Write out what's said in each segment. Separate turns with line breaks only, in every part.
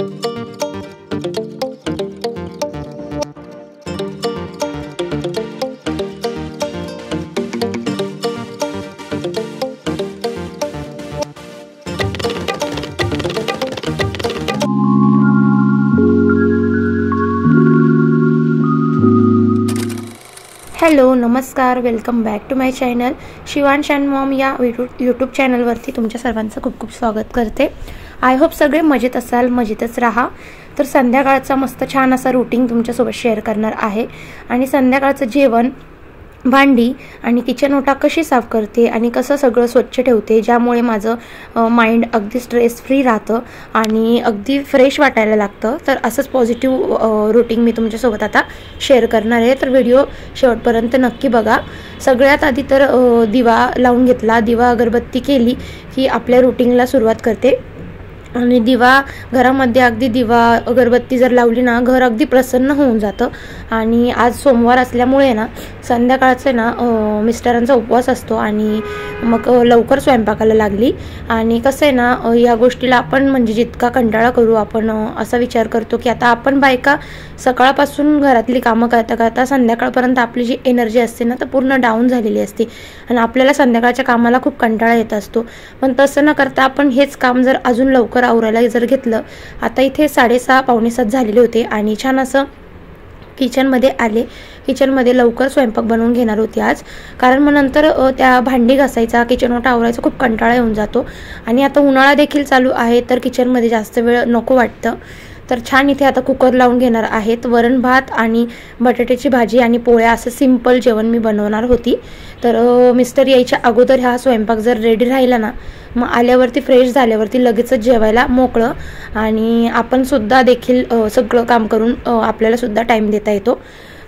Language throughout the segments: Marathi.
हॅलो नमस्कार, welcome back to my channel Shivansh and mom या यूट्यूब चॅनलवरती तुमच्या सर्वांचं खूप खूप स्वागत करते। आय होप सगळे मजेत असाल, मजेतच राहा। तर संध्याकाळचा मस्त छान असा रूटीन तुमच्यासोबत शेअर करणार आहे आणि संध्याकाळचं जेवण, भांडी आणि किचन ओटा कशी साफ करते आणि कसं सगळं स्वच्छ ठेवते, ज्यामुळे माझं माइंड अगदी स्ट्रेस फ्री राहतं आणि अगदी फ्रेश वाटायला लागतं। तर असंच पॉझिटिव्ह रूटीन मी तुमच्यासोबत आता शेअर करणार आहे। तर व्हिडिओ शेवटपर्यंत नक्की बघा। सगळ्यात आधी तर दिवा लावून घेतला, दिवा अगरबत्ती केली की आपल्या रूटीनला सुरुवात करते। आणि दिवा घरामध्ये अगदी दिवा अगरबत्ती जर लावली ना, घर अगदी प्रसन्न होऊन जातं। आणि आज सोमवार असल्यामुळे ना संध्याकाळचं ना मिस्टरांचा उपवास असतो आणि मग लवकर स्वयंपाकाला लागली। आणि कसं आहे ना, या गोष्टीला आपण म्हणजे जितका कंटाळा करू आपण असा विचार करतो की आता आपण बायका सकाळपासून घरातली कामं करता करता संध्याकाळपर्यंत आपली जी एनर्जी असते ना तर पूर्ण डाऊन झालेली असते आणि आपल्याला संध्याकाळच्या कामाला खूप कंटाळा येत असतो। पण तसं न करता आपण हेच काम जर अजून लवकर आवरायला जर घेतलं, आता इथे 6:30 पावणे 7 झालेले होते आणि छान असं किचनमध्ये आले। किचनमध्ये लवकर स्वयंपाक बनवून घेणार होती आज, कारण मग नंतर त्या भांडी घासायचा, किचन ओटा आवरायचा खूप कंटाळा येऊन जातो आणि आता उन्हाळा देखील चालू आहे तर किचनमध्ये जास्त वेळ नको वाटतं। तर छान इथे आता कुकर लावून घेणार आहेत। वरण भात आणि बटाट्याची भाजी आणि पोळ्या असं सिंपल जेवण मी बनवणार होती। तर मिस्टर यायच्या अगोदर हा स्वयंपाक जर रेडी राहिला ना, मग आल्यावरती फ्रेश झाल्यावरती लगेचच जेवायला मोकळं आणि आपण सुद्धा देखील सगळं काम करून आपल्याला सुद्धा टाईम देता येतो।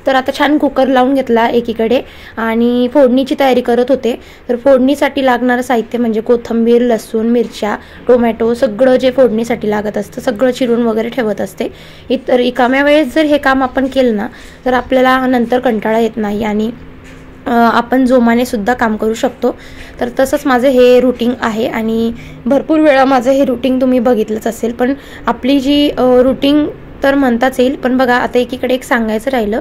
तर आता छान कुकर लावून घेतला एकीकडे आणि फोडणीची तयारी करत होते। तर फोडणीसाठी लागणारं साहित्य म्हणजे कोथिंबीर, लसूण, मिरच्या, टोमॅटो सगळं जे फोडणीसाठी लागत असतं सगळं चिरून वगैरे ठेवत असते। इतर रिकाम्या वेळेस जर हे काम आपण केलं ना तर आपल्याला नंतर कंटाळा येत नाही आणि आपण जोमाने सुद्धा काम करू शकतो। तर तसंच माझं हे रूटीन आहे आणि भरपूर वेळा माझं हे रूटीन तुम्ही बघितलंच असेल, पण आपली जी रूटीन तर म्हणताच येईल। पण बघा आता एकीकडे एक सांगायचं राहिलं,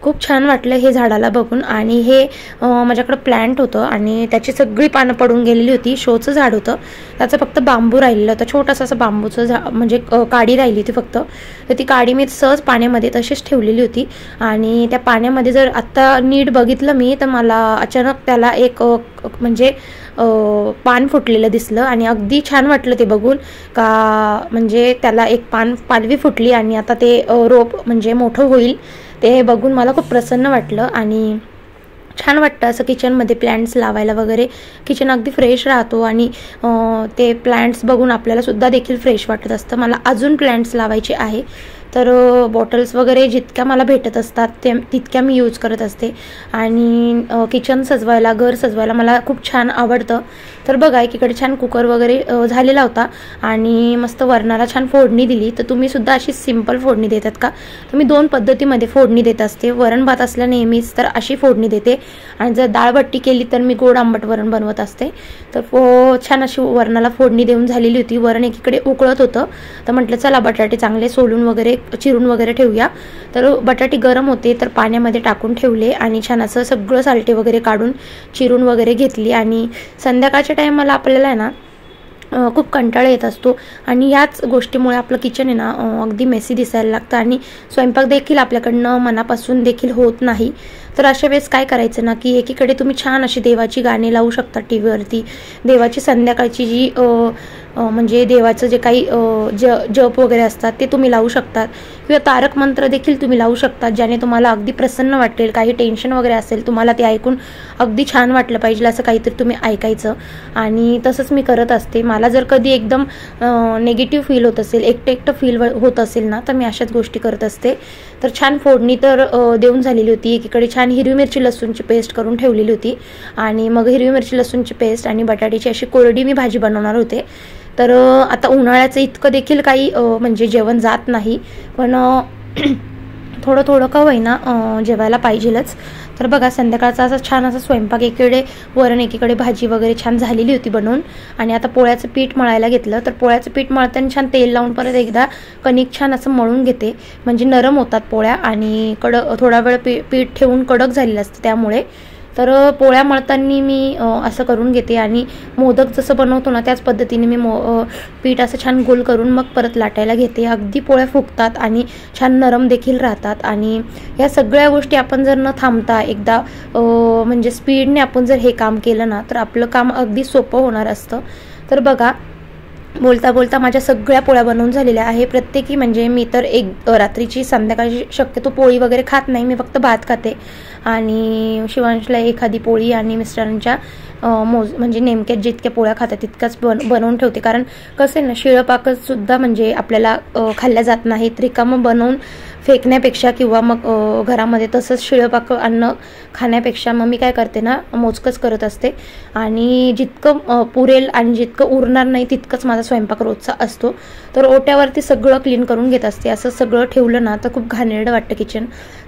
खूप छान वाटलं हे झाडाला बघून आणि हे माझ्याकडे प्लांट होतं आणि त्याची सगळी पानं पडून गेलेली होती। शोचं झाड होतं, त्याचं फक्त बांबू राहिलेलं होतं, छोटंसं असं बांबूचं झाड म्हणजे काडी राहिली होती फक्त। तर ती काडी मी सहज पाण्यामध्ये तशीच ठेवलेली होती आणि त्या पाण्यामध्ये जर आत्ता नीट बघितलं मी तर मला अचानक त्याला एक म्हणजे पान फुटलेलं दिसलं आणि अगदी छान वाटलं ते बघून का, म्हणजे त्याला एक पालवी फुटली आणि आता ते रोप म्हणजे मोठं होईल ते बघून मला खूप प्रसन्न वाटलं आणि छान वाटतं असं किचनमध्ये प्लांट्स लावायला वगैरे। किचन अगदी फ्रेश राहतो आणि ते प्लांट्स बघून आपल्याला सुद्धा देखील फ्रेश वाटत असतं। मला अजून प्लांट्स लावायचे आहे, तर बॉटल्स वगैरे जितक्या मला भेटत असतात तितक्या मी यूज करत असते आणि किचन सजवायला, घर सजवायला मला खूप छान आवडतं। तर बघा एकीकडे छान कुकर वगैरे झालेला होता आणि मस्त वरणाला छान फोडणी दिली। तर तुम्ही सुद्धा अशी सिंपल फोडणी देतात का? तर मी 2 पद्धतीमध्ये फोडणी देत असते। वरण भात असल्या नेहमीच तर अशी फोडणी देते आणि जर डाळबट्टी केली तर मी गोड आंबट वरण बनवत असते। तर छान अशी वरणाला फोडणी देऊन झालेली होती। वरण एकीकडे उकळत होतं, तर म्हटलं चला बटाटे चांगले सोलून वगैरे चिरून वगैरे ठेवूया। तर बटाटे गरम होते तर पाण्यामध्ये टाकून ठेवले आणि छान असं सगळं सालटे वगैरे काढून चिरून वगैरे घेतली। आणि संध्याकाळच्या टायमाला आपल्याला आहे ना खूप कंटाळा येत असतो आणि याच गोष्टीमुळे आपलं किचन आहे ना अगदी मेसी दिसायला लागतं आणि स्वयंपाक देखील आपल्याकडनं मनापासून देखील होत नाही। तर अशा वेळेस काय करायचं ना की एकीकडे तुम्ही छान अशी देवाची गाणी लावू शकता टीव्हीवरती। देवाची संध्याकाळची जी म्हणजे देवाचं जे काही जप वगैरे असतात ते तुम्ही लावू शकतात किंवा तारक मंत्र देखील तुम्ही लावू शकतात, ज्याने तुम्हाला अगदी प्रसन्न वाटेल। काही टेन्शन वगैरे असेल तुम्हाला ते ऐकून अगदी छान वाटलं पाहिजे असं काहीतरी तुम्ही ऐकायचं आणि तसंच मी करत असते। मला जर कधी एकदम नेगेटिव्ह फील होत असेल, एकटं फील होत असेल ना तर मी अशाच गोष्टी करत असते। तर छान फोडणी तर देऊन झालेली होती। एकीकडे छान हिरवी मिरची लसूणची पेस्ट करून ठेवलेली होती आणि मग हिरवी मिरची लसूणची पेस्ट आणि बटाट्याची अशी कोरडी मी भाजी बनवणार होते। तर आता उन्हाळ्याचं इतकं देखील काही म्हणजे जेवण जात नाही, पण थोडं थोडं का होईना जेवायला पाहिजेलच। तर बघा संध्याकाळचा असा छान असा स्वयंपाक, एकीकडे वरण एकीकडे भाजी वगैरे छान झालेली होती बनवून. आणि आता पोळ्याचं पीठ मळायला घेतलं. तर पोळ्याचं पीठ मळताना छान तेल लावून परत एकदा कणिक छान असं मळून घेते, म्हणजे नरम होतात पोळ्या आणि थोडा वेळ पीठ ठेवून कडक झालेलं असतं त्यामुळे. तर पोळ्या मळताना मी असं करून घेते आणि मोदक जसं बनवतो ना त्याच पद्धतीने मी पीठ असं छान गोल करून मग परत लाटायला घेते. अगदी पोळ्या फुगतात आणि छान नरम देखील राहतात. आणि ह्या सगळ्या गोष्टी आपण जर न थांबता एकदा म्हणजे स्पीडने आपण जर हे काम केलं ना तर आपलं काम अगदी सोपं होणार असतं. तर बघा बोलता बोलता माझ्या सगळ्या पोळ्या बनवून झालेल्या आहे. प्रत्येकी म्हणजे मी तर रात्रीची संध्याकाळची शक्यतो पोळी वगैरे खात नाही, मी फक्त भात खाते. आणि शिवांशला एखादी पोळी आणि मिस्टरांच्या म्हणजे नेमक्याच जितक्या पोळ्या खातात तितक्याच बनवून ठेवते. कारण कसं आहे ना, शिळं पाकच सुद्धा म्हणजे आपल्याला खाल्ल्या जात नाहीत. रिकामं बनवून फेकण्यापेक्षा किंवा मग घरामध्ये तसंच शिळं पाक अन्न खाण्यापेक्षा मग मी काय करते ना, मोजकंच करत असते. आणि जितकं पुरेल आणि जितकं उरणार नाही तितकंच माझा स्वयंपाक रोजचा असतो. तर ओट्यावरती सगळं क्लीन करून घेत असते. असं सगळं ठेवलं ना तर खूप घाणेरडं वाटतं किचन.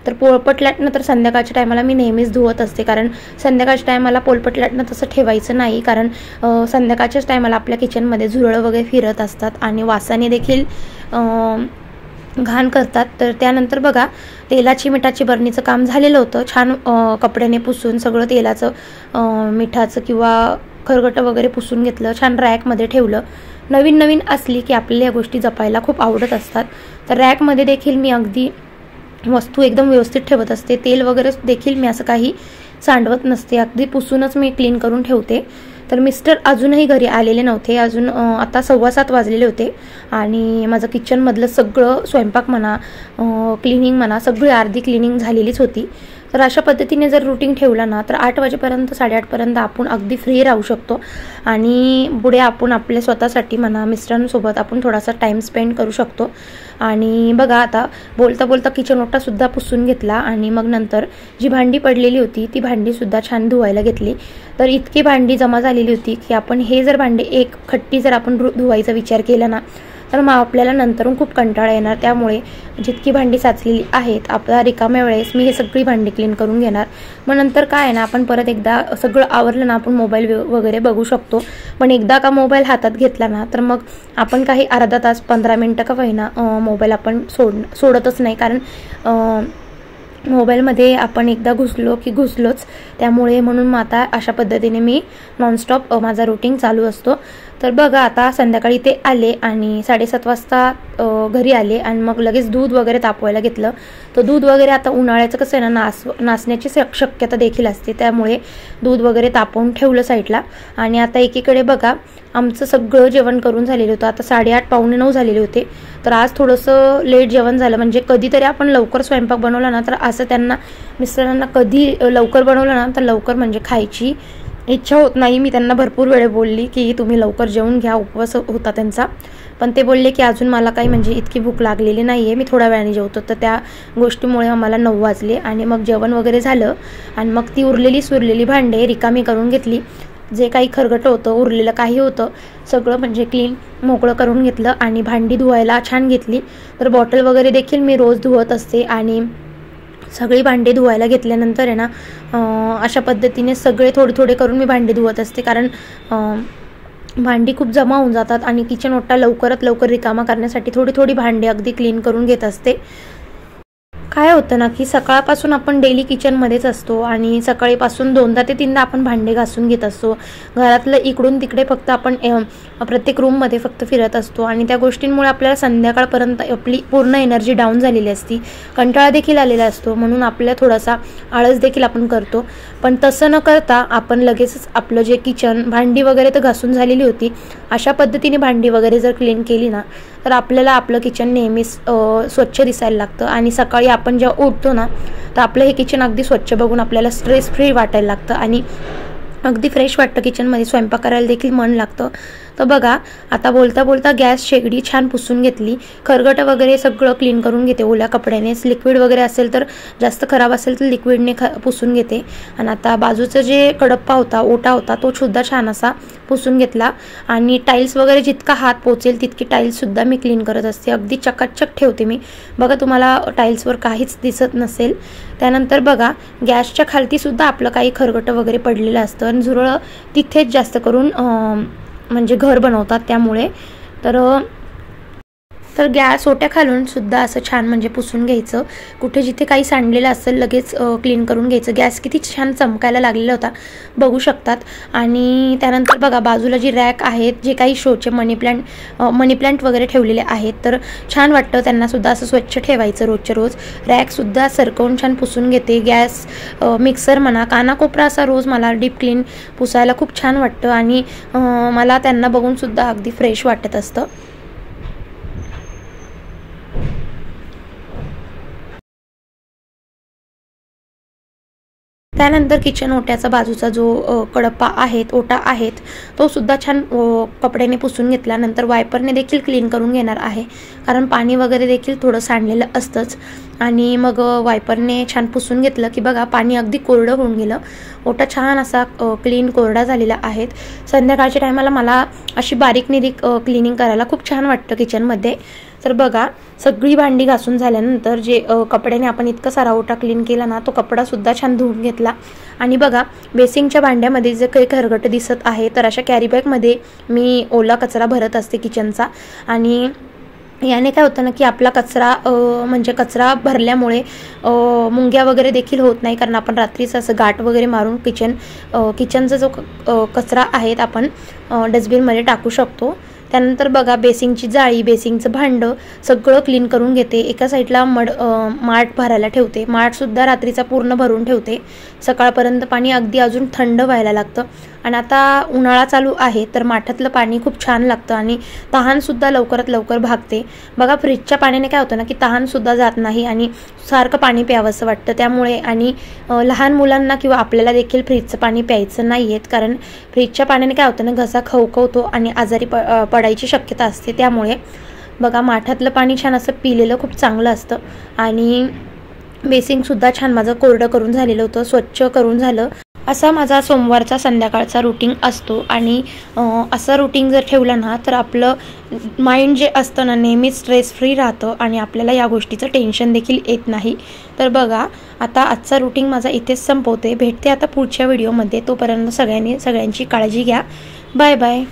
तर पोळपट लाटणं तर संध्याकाळच्या टायमाला मी नेहमीच धुवत असते, कारण संध्याकाळच्या टायमाला पोळपट लाटणं तसं ठेवायचं नाही, कारण संध्याकाळच्याच टायमाला आपल्या किचनमध्ये झुरळं वगैरे फिरत असतात आणि वासाने देखील घाण करतात. तर त्यानंतर बघा तेलाची मिठाची बरणीचं काम झालेलं होतं. छान कपड्याने पुसून सगळं तेलाचं मिठाचं किंवा खरगटं वगैरे पुसून घेतलं, छान रॅकमध्ये ठेवलं. नवीन नवीन असली की आपल्याला या गोष्टी जपायला खूप आवडत असतात. तर रॅकमध्ये देखील मी अगदी वस्तू एकदम व्यवस्थित ठेवत असते. तेल वगैरे देखील मी असं काही सांडवत नसते, अगदी पुसूनच मी क्लीन करून ठेवते. तर मिस्टर अजूनही घरी आलेले नव्हते. अजून आता 7:15 वाजलेले होते आणि माझं किचनमधलं सगळं स्वयंपाक म्हणा, क्लिनिंग म्हणा, सगळी अर्धी क्लिनिंग झालेलीच होती. तर अशा पद्धतीने जर रुटीन ठेवला ना तर 8 वाजेपर्यंत 8:30पर्यंत आपण अगदी फ्री राहू शकतो. आणि पुढे आपण आपल्या स्वतःसाठी म्हणा, मिस्टरांसोबत आपण थोडासा टाईम स्पेंड करू शकतो. आणि बघा आता बोलता बोलता किचन ओटासुद्धा पुसून घेतला आणि मग नंतर जी भांडी पडलेली होती ती भांडीसुद्धा छान धुवायला घेतली. तर इतकी भांडी जमा झालेली होती की आपण हे जर भांडे एक खट्टी जर आपण धुवायचा विचार केला ना तर मग आपल्याला नंतरून खूप कंटाळा येणार. त्यामुळे जितकी भांडी साचलेली आहेत आपल्या रिकाम्या वेळेस मी हे सगळी भांडी क्लीन करून घेणार. मग नंतर काय आहे ना, आपण परत एकदा सगळं आवरलं ना आपण मोबाईल वगैरे बघू शकतो. पण एकदा का मोबाईल हातात घेतला ना तर मग आपण काही अर्धा तास 15 मिनिटं का होईना मोबाईल आपण सोडतच नाही, कारण मोबाईलमध्ये आपण एकदा घुसलो की घुसलोच. त्यामुळे म्हणून मग आता अशा पद्धतीने मी नॉनस्टॉप माझा रुटीन चालू असतो. तर बघा आता संध्याकाळी ते आले आणि 7:30 वाजता घरी आले आणि मग लगेच दूध वगैरे तापवायला घेतलं. तर दूध वगैरे आता उन्हाळ्याचं कसं आहे ना, नासण्याची शक्यता देखील असते, त्यामुळे दूध वगैरे तापवून ठेवलं साईडला. आणि आता एकीकडे बघा आमचं सगळं जेवण करून झालेलं होतं. आता 8:30 पावणे 9 झालेले होते. तर आज थोडंसं लेट जेवण झालं. म्हणजे कधीतरी आपण लवकर स्वयंपाक बनवला ना तर असं त्यांना मिस्टरांना कधी लवकर बनवलं ना तर लवकर म्हणजे खायची इच्छा होत नाही. मी त्यांना भरपूर वेळे बोलली की तुम्ही लवकर जेवून घ्या, उपवास होता त्यांचा. पण ते बोलले की अजून मला काही म्हणजे इतकी भूक लागलेली नाही आहे, मी थोड्या वेळाने जेवतो. तर त्या गोष्टीमुळे आम्हाला 9 वाजले आणि मग जेवण वगैरे झालं आणि मग ती सुरलेली भांडे रिकामी करून घेतली. जे काही खरगटं होतं, उरलेलं काही होतं सगळं म्हणजे क्लीन मोकळं करून घेतलं आणि भांडी धुवायला छान घेतली. तर बॉटल वगैरे देखील मी रोज धुवत असते आणि सगळी भांडी धुवायला घेतल्यानंतर आहे ना अशा पद्धतीने सगळे थोडे करून मी भांडी धुवत असते, कारण भांडी खूप जमा होऊन जातात आणि किचन ओटा लवकरात लवकर रिकामा करण्यासाठी थोडी भांडी अगदी क्लीन करून घेत असते. काय होतं ना की सकाळपासून आपण डेली किचनमध्येच असतो आणि सकाळीपासून 2दा ते 3दा आपण भांडे घासून घेत असतो. घरातलं इकडून तिकडे फक्त आपण प्रत्येक रूममध्ये फक्त फिरत असतो आणि त्या गोष्टींमुळे आपल्याला संध्याकाळपर्यंत आपली पूर्ण एनर्जी डाऊन झालेली असती, कंटाळा देखील आलेला असतो. म्हणून आपल्याला थोडासा आळस देखील आपण करतो. पण तसं न करता आपण लगेचच आपलं जे किचन भांडी वगैरे तर घासून झालेली होती, अशा पद्धतीने भांडी वगैरे जर क्लीन केली ना तर आपल्याला आपलं किचन नेहमीच स्वच्छ दिसायला लागतं. आणि सकाळी आपण जेव्हा उठतो ना तर आपलं हे किचन अगदी स्वच्छ बघून आपल्याला स्ट्रेस फ्री वाटायला लागतं आणि अगदी फ्रेश वाटतं. किचनमध्ये स्वयंपाक करायला देखील मन लागतं. तर बघा आता बोलता बोलता गॅस शेगडी छान पुसून घेतली, खरगट वगैरे सगळं क्लीन करून घेते ओल्या कपड्यानेच, लिक्विड वगैरे असेल तर जास्त खराब असेल तर लिक्विडने पुसून घेते। आणि आता बाजूचं जे कडप्पा होता ओटा होता तो सुद्धा छान असा पुसून घेतला आणि टाईल्स वगैरे जितका हात पोचेल तितकी टाईल्स सुद्धा मी क्लीन करत असते, अगदी चकाचक ठेवते मी। बघा तुम्हाला टाईल्सवर काहीच दिसत नसेल। त्यानंतर बघा गॅसच्या खालती सुद्धा आपलं काही खरगट वगैरे पडलेलं असतं आणि झुरळ तिथेच जास्त करून म्हणजे घर बनवतात त्यामुळे तर गॅस ओट्या खालून सुद्धा असं छान म्हणजे पुसून घ्यायचं, कुठे जिथे काही सांडलेलं असेल लगेच क्लीन करून घ्यायचं। गॅस किती छान चमकायला लागलेला होता बघू शकतात। आणि त्यानंतर बघा बाजूला जी रॅक आहेत जे काही शोचे मनी प्लांट वगैरे ठेवलेले आहेत तर छान वाटतं त्यांना सुद्धा असं स्वच्छ ठेवायचं रोजच्या रोज। रॅकसुद्धा सरकवून छान पुसून घेते। गॅस मिक्सर म्हणा कानाकोपरा असा रोज मला डीप क्लीन पुसायला खूप छान वाटतं आणि मला त्यांना बघून सुद्धा अगदी फ्रेश वाटत असतं। त्यानंतर किचन ओट्याचा बाजूचा जो कडप्पा आहेत ओटा आहेत तो सुद्धा छान कपड्याने पुसून घेतला। नंतर वायपरने देखील क्लीन करून घेणार आहे, कारण पाणी वगैरे देखील थोडं सांडलेलं असतंच। आणि मग वायपरने छान पुसून घेतलं की बघा पाणी अगदी कोरडं होऊन गेलं, ओटा छान असा क्लीन कोरडा झालेला आहे। संध्याकाळच्या टायमाला मला अशी बारीक निरीक क्लिनिंग करायला खूप छान वाटतं किचनमध्ये। तर बघा सगळी भांडी घासून झाल्यानंतर जे कपड्याने आपण इतका सारा ओटा क्लीन केला ना तो कपडा सुद्धा छान धुवून घेतला। आणि बघा बेसिंगच्या भांड्यामध्ये जे काही खरगट दिसत आहे तर अशा कॅरीबॅगमध्ये मी ओला कचरा भरत असते किचनचा। आणि याने काय होतं ना की आपला कचरा म्हणजे कचरा भरल्यामुळे मुंग्या वगैरे देखील होत नाही, कारण आपण रात्रीच असं गाठ वगैरे मारून किचनचा जो कचरा आहे आपण डस्टबिनमध्ये टाकू शकतो। त्यानंतर बघा बेसिंगची जाळी बेसिंगचं भांडं सगळं क्लीन करून घेते। एका साईडला माठ भरायला ठेवते, माठसुद्धा रात्रीचा पूर्ण भरून ठेवते, सकाळपर्यंत पाणी अगदी अजून थंड व्हायला लागतं। आणि आता उन्हाळा चालू आहे तर माठातलं पाणी खूप छान लागतं आणि तहानसुद्धा लवकरात लवकर भागते। बघा फ्रीजच्या पाण्याने काय होतं ना की तहानसुद्धा जात नाही आणि सारखं पाणी प्यावंसं वाटतं त्यामुळे। आणि लहान मुलांना किंवा आपल्याला देखील फ्रीजचं पाणी प्यायचं नाही आहेत, कारण फ्रीजच्या पाण्याने काय होतं ना घसा खवखवतो आणि आजारी पडायची शक्यता असते त्यामुळे। बघा माठातलं पाणी छान असं पिलेलं खूप चांगलं असतं। आणि बेसिंगसुद्धा छान माझं कोरडं करून झालेलं होतं, स्वच्छ करून झालं। असा माझा सोमवारचा संध्याकाळचा रुटीन असतो। आणि असं रुटीन जर ठेवलं ना तर आपलं माइंड जे असतं ना नेहमीच स्ट्रेस फ्री राहतं आणि आपल्याला या गोष्टीचं टेन्शन देखील येत नाही। तर बघा आता आजचा रुटीन माझा इथेच संपवते, भेटते आता पुढच्या व्हिडिओमध्ये। तोपर्यंत सगळ्यांची काळजी घ्या, बाय बाय।